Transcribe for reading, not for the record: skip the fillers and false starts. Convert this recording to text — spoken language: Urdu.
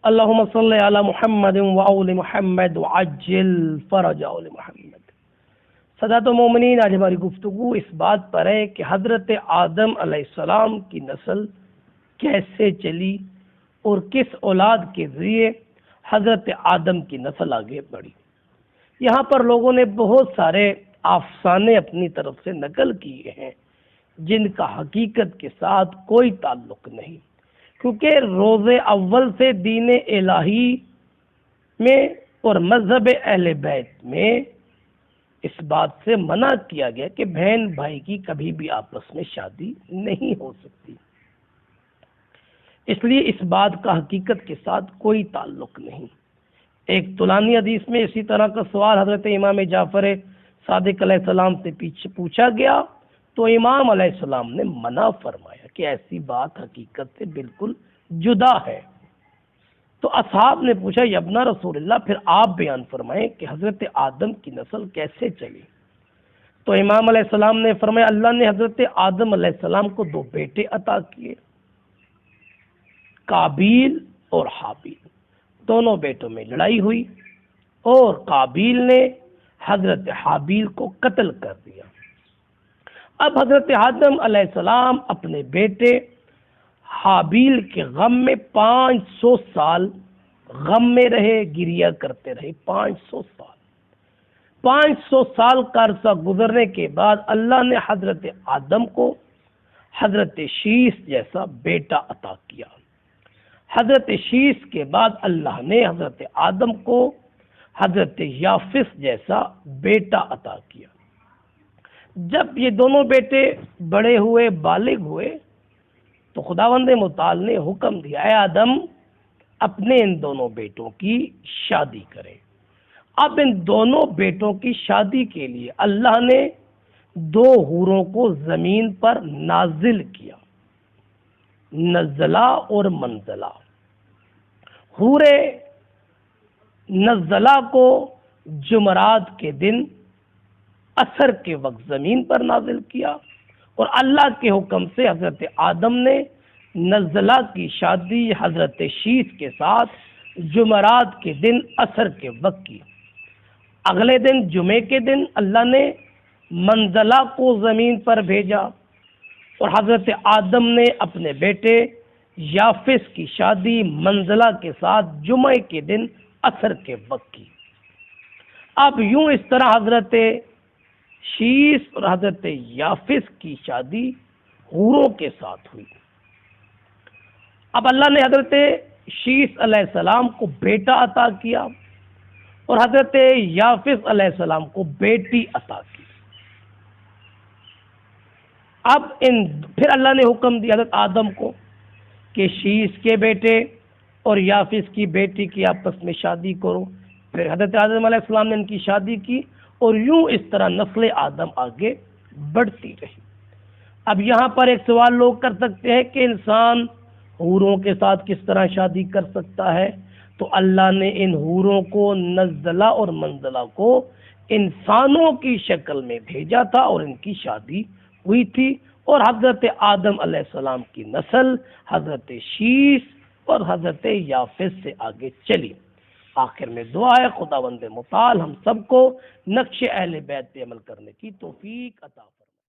اللہم صلی علی محمد وآل محمد وعجل فرج آل محمد۔ سادات مومنین، آج ہماری گفتگو اس بات پر ہے کہ حضرت آدم علیہ السلام کی نسل کیسے چلی اور کس اولاد کے ذریعے حضرت آدم کی نسل آگے بڑھی۔ یہاں پر لوگوں نے بہت سارے افسانے اپنی طرف سے نقل کیے ہیں جن کا حقیقت کے ساتھ کوئی تعلق نہیں، کیونکہ روز اول سے دین الہی میں اور مذہب اہل بیت میں اس بات سے منع کیا گیا کہ بہن بھائی کی کبھی بھی آپس میں شادی نہیں ہو سکتی، اس لیے اس بات کا حقیقت کے ساتھ کوئی تعلق نہیں۔ ایک طولانی حدیث میں اسی طرح کا سوال حضرت امام جعفر صادق علیہ السلام سے پوچھا گیا تو امام علیہ السلام نے منع فرمایا کہ ایسی بات حقیقت سے بالکل جدا ہے۔ تو اصحاب نے پوچھا یا ابن رسول اللہ، پھر آپ بیان فرمائیں کہ حضرت آدم کی نسل کیسے چلی؟ تو امام علیہ السلام نے فرمایا اللہ نے حضرت آدم علیہ السلام کو دو بیٹے عطا کیے، قابیل اور حابیل۔ دونوں بیٹوں میں لڑائی ہوئی اور قابیل نے حضرت حابیل کو قتل کر دیا۔ اب حضرت آدم علیہ السلام اپنے بیٹے حابیل کے غم میں 500 سال غم میں رہے، گریہ کرتے رہے۔ 500 سال کا عرصہ گزرنے کے بعد اللہ نے حضرت آدم کو حضرت شیس جیسا بیٹا عطا کیا۔ حضرت شیس کے بعد اللہ نے حضرت آدم کو حضرت یافس جیسا بیٹا عطا کیا۔ جب یہ دونوں بیٹے بڑے ہوئے، بالغ ہوئے، تو خداوند متعال نے حکم دیا اے آدم اپنے ان دونوں بیٹوں کی شادی کرے۔ اب ان دونوں بیٹوں کی شادی کے لیے اللہ نے دو حوروں کو زمین پر نازل کیا، نزلہ اور منزلہ۔ حور نزلہ کو جمعرات کے دن عصر کے وقت زمین پر نازل کیا، اور اللہ کے حکم سے حضرت آدم نے نزلہ کی شادی حضرت شیس کے ساتھ جمعرات کے دن عصر کے وقت کی۔ اگلے دن جمعے کے دن اللہ نے منزلہ کو زمین پر بھیجا اور حضرت آدم نے اپنے بیٹے یافس کی شادی منزلہ کے ساتھ جمعے کے دن عصر کے وقت کی۔ اب یوں اس طرح حضرت شیس اور حضرت یافس کی شادی حوروں کے ساتھ ہوئی۔ اب اللہ نے حضرت شیس علیہ السلام کو بیٹا عطا کیا اور حضرت یافس علیہ السلام کو بیٹی عطا کی۔ اب پھر اللہ نے حکم دیا حضرت آدم کو کہ شیس کے بیٹے اور یافس کی بیٹی کی آپس میں شادی کرو۔ پھر حضرت آدم علیہ السلام نے ان کی شادی کی اور یوں اس طرح نسل آدم آگے بڑھتی رہی۔ اب یہاں پر ایک سوال لوگ کر سکتے ہیں کہ انسان حوروں کے ساتھ کس طرح شادی کر سکتا ہے؟ تو اللہ نے ان حوروں کو نزلہ اور منزلہ کو انسانوں کی شکل میں بھیجا تھا اور ان کی شادی ہوئی تھی، اور حضرت آدم علیہ السلام کی نسل حضرت شیس اور حضرت یافس سے آگے چلی۔ آخر میں دعا ہے خداوند متعال ہم سب کو نقش اہل بیت پہ عمل کرنے کی توفیق عطا فرمائے۔